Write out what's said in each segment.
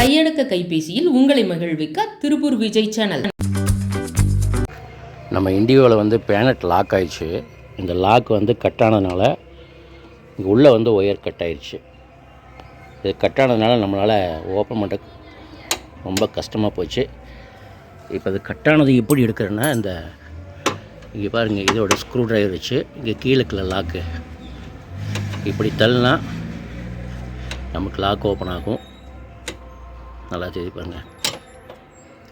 கையடக்க கைபேசியில் உங்களை மகிழ்விக்க திருப்பூர் விஜய் சேனல். நம்ம இண்டியோவில் வந்து பேனட் லாக் ஆயிடுச்சு. இந்த லாக் வந்து கட் ஆனதுனால இங்கே உள்ளே வந்து ஒயர் கட் ஆயிடுச்சு. இது கட் ஆனதுனால நம்மளால் ஓப்பன் பண்ண ரொம்ப கஷ்டமாக போச்சு. இப்போ அது கட்டானது எப்படி எடுக்கிறேன்னா, இந்த இங்கே பாருங்கள், இதோட ஸ்க்ரூ ட்ரைவர் வச்சு இங்கே கீழே இருக்கிற லாக்கு இப்படி தள்ளினா நமக்கு லாக் ஓப்பன் ஆகும். நல்லா தெரியுது பாருங்கள்.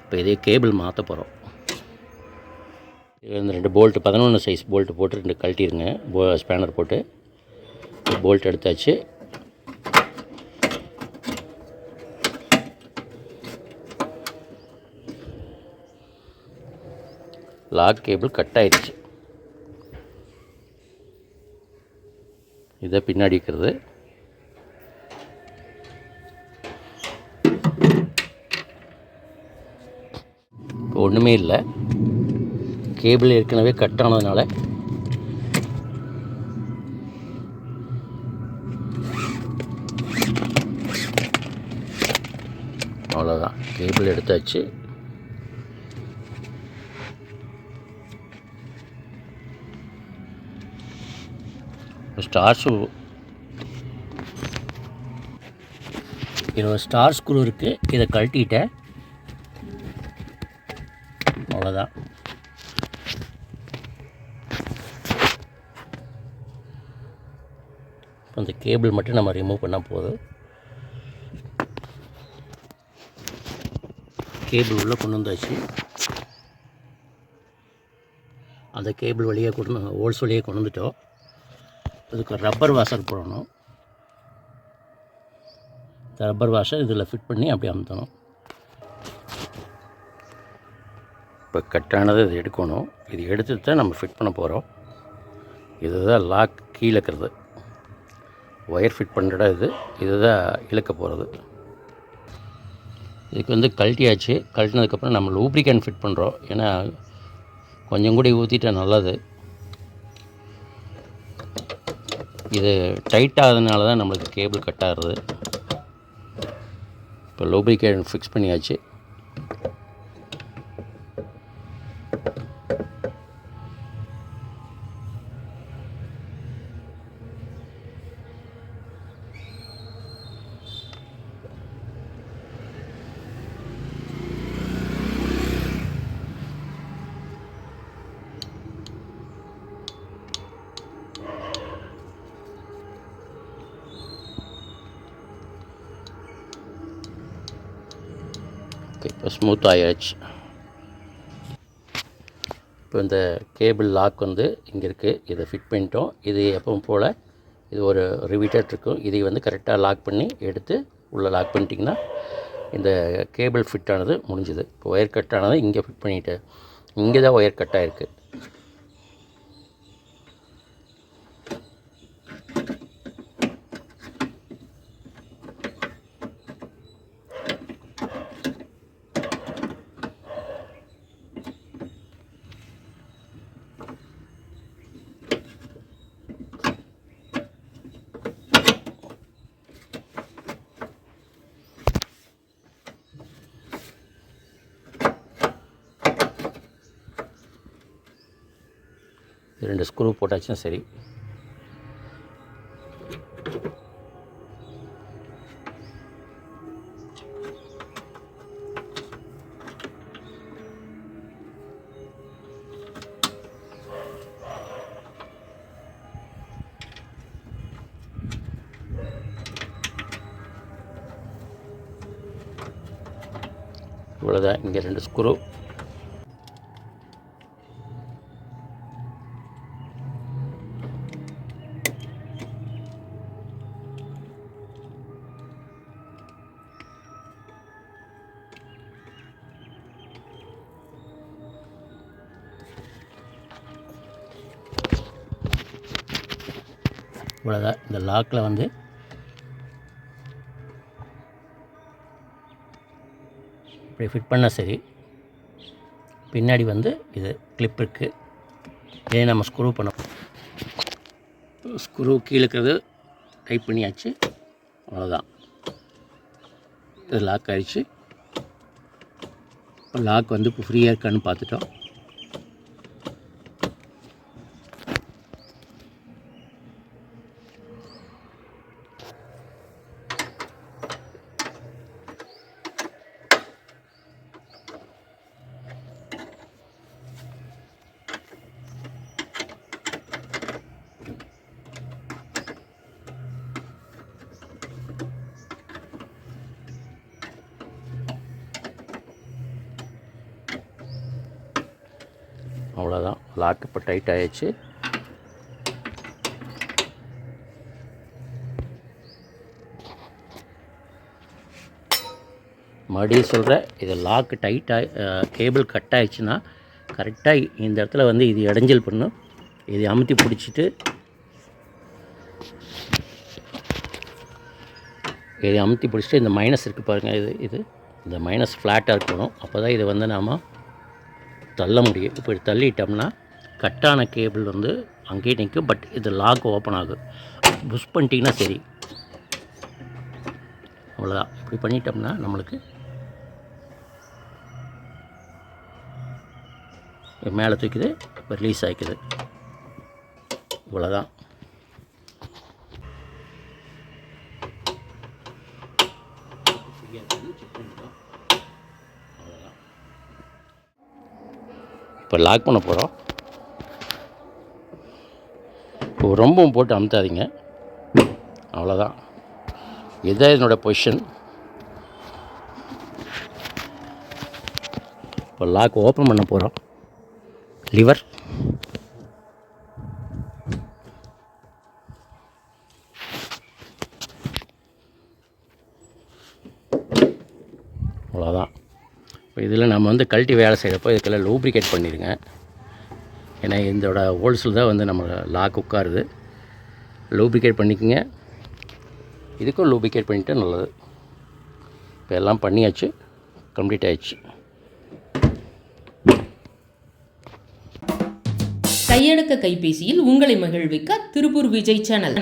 இப்போ இதே கேபிள் மாற்ற போகிறோம். இது 2 போல்ட்டு 11 சைஸ் போல்ட்டு போட்டு 2 கழட்டிடுங்க. ஸ்பேனர் போட்டு போல்ட் எடுத்தாச்சு. லாக் கேபிள் கட் ஆயிடுச்சு. இதை பின்னாடி இருக்கிறது. இப்போ ஒன்றுமே இல்லை, கேபிள் ஏற்கனவே கட் ஆனதுனால அவ்வளோதான். கேபிள் எடுத்தாச்சு. ஸ்டார்ஸு இதில் ஒரு ஸ்டார் ஸ்க்ரூ இருக்குது. இதை கழட்டிட்டேன். அவ்வளோதான். இப்போ இந்த கேபிள் மட்டும் நம்ம ரிமூவ் பண்ணால் போதும். கேபிள் உள்ளே கொண்டு வந்தாச்சு. அந்த கேபிள் வழியாக ஹோல்ஸ் வழியாக கொண்டு வந்துட்டோம். இதுக்கு ரப்பர் வாஷர் போடணும். இந்த ரப்பர் வாஷர் இதில் ஃபிட் பண்ணி அப்படி அமுத்தணும். இப்போ கட்டானதை இது எடுக்கணும். இது எடுத்துட்டு தான் நம்ம ஃபிட் பண்ண போகிறோம். இதுதான் லாக் கீழே இருக்கிறது. ஒயர் ஃபிட் பண்ணுற இதுதான் இழுக்க போகிறது. இதுக்கு வந்து கழட்டியாச்சு. கழட்டினதுக்கப்புறம் நம்ம லூப்ரிகேன் ஃபிட் பண்ணுறோம். ஏன்னா கொஞ்சம் கூட ஊற்றிட்டா நல்லது. இது டைட் ஆகுதுனால தான் நம்மளுக்கு கேபிள் கட் ஆகுது. இப்போ லூப்ரிகேன் ஃபிக்ஸ் பண்ணியாச்சு. ஓகே, இப்போ ஸ்மூத் ஆகிடுச்சு. இப்போ இந்த கேபிள் லாக் வந்து இங்கே இருக்குது. இதை ஃபிட் பண்ணிட்டோம். இது எப்பவும் போல் இது ஒரு ரிவீட்டர் இருக்கும். இதை வந்து கரெக்டாக லாக் பண்ணி எடுத்து உள்ளே லாக் பண்ணிட்டிங்கன்னா இந்த கேபிள் ஃபிட் ஆனது முடிஞ்சுது. இப்போ ஒயர் கட் ஆனது இங்கே ஃபிட் பண்ணிவிட்டு இங்கே தான் ஒயர் கட் ஆகிருக்கு. ரெண்டு ஸ்க்ரூ போட்டாச்சுன்னா சரி. இவ்வளோதான். இங்கே 2 ஸ்க்ரூ. இவ்வளோதான். இந்த லாக்கில் வந்து இப்படி ஃபிட் பண்ணால் சரி. பின்னாடி வந்து இது கிளிப் இருக்குது. இதே நம்ம ஸ்க்ரூ பண்ணோம். ஸ்க்ரூ கீழே இருக்கிறது டைப் பண்ணியாச்சு. அவ்வளோதான். இது லாக் ஆகிடுச்சு. இப்போ லாக் வந்து இப்போ ஃப்ரீயாக இருக்கான்னு பார்த்துட்டோம். அவ்வளோதான், லாக் இப்போ டைட் ஆகிடுச்சு. மறுபடியும் சொல்கிறேன், இது லாக்கு டைட்டாக கேபிள் கட் ஆகிடுச்சுன்னா கரெக்டாக இந்த இடத்துல வந்து இது இடைஞ்சல் பண்ணும். இது அமுத்தி பிடிச்சிட்டு இந்த மைனஸ் இருக்குது பாருங்கள், இது இந்த மைனஸ் ஃப்ளாட்டாக இருக்கணும். அப்போ தான் இதை வந்து நாம் தள்ள முடியும். இப்போ தள்ளிட்டோம்னா கட்டான கேபிள் வந்து அங்கேயே நிற்கும். பட் இது லாக் ஓப்பன் ஆகும். புஷ் பண்ணிட்டீங்கன்னா சரி, அவ்வளோதான். இப்படி பண்ணிட்டோம்னா நம்மளுக்கு மேலே தூக்கிது, இப்போ ரிலீஸ் ஆகிக்குது. இவ்வளோதான். இப்போ லாக் பண்ண போகிறோம். இப்போ ரொம்பவும் போட்டு அமுத்தாதீங்க, அவ்வளோதான். இதுதான் என்னோடய பொசிஷன். இப்போ லாக் ஓப்பன் பண்ண போகிறோம். லிவர் அவ்வளோதான். இப்போ இதில் நம்ம வந்து கழட்டி வேலை செய்கிறப்போ இதுக்கெல்லாம் லூப்ரிகேட் பண்ணிடுங்க. ஏன்னா இதோட ஹோல்ஸில் தான் வந்து நம்ம லாக் உட்காருது. லூப்ரிகேட் பண்ணிக்கோங்க. இதுக்கும் லூப்ரிகேட் பண்ணிவிட்டு நல்லது. இப்போ எல்லாம் பண்ணியாச்சு, கம்ப்ளீட் ஆகிடுச்சு. கையடக்க கைபேசியில் உங்களை மகிழ்விக்க திருப்பூர் விஜய் சேனல்.